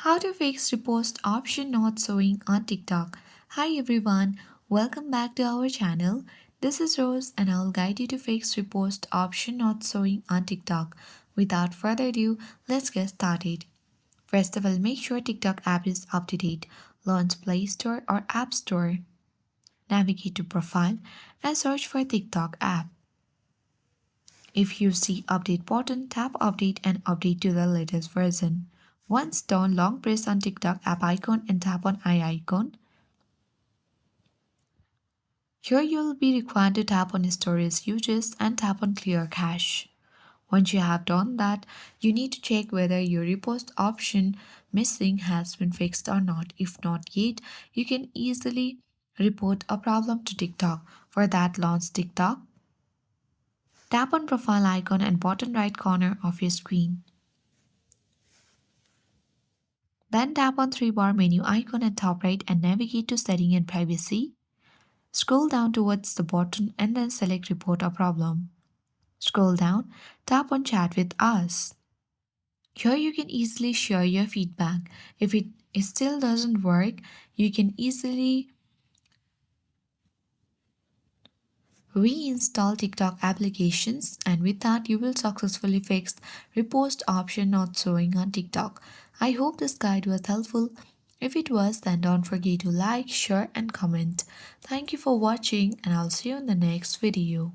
How to fix repost option not showing on TikTok. Hi everyone, welcome back to our channel. This is Rose and I'll guide you to fix repost option not showing on TikTok. Without further ado, let's get started. First of all, make sure TikTok app is up to date. Launch Play Store or App Store. Navigate to Profile and search for TikTok app. If you see update button, tap update and update to the latest version. Once done, long press on TikTok app icon and tap on eye icon. Here you will be required to tap on storage uses and tap on clear cache. Once you have done that, you need to check whether your repost option missing has been fixed or not. If not yet, you can easily report a problem to TikTok. For that, launch TikTok. Tap on profile icon and bottom right corner of your screen. Then tap on three-bar menu icon at top right and navigate to Setting and Privacy. Scroll down towards the bottom and then select Report a Problem. Scroll down, tap on Chat with Us. Here you can easily share your feedback. If it still doesn't work, you can easily reinstall TikTok applications, and with that you will successfully fix repost option not showing on TikTok. I hope this guide was helpful. If it was, then don't forget to like, share and comment. Thank you for watching and I'll see you in the next video.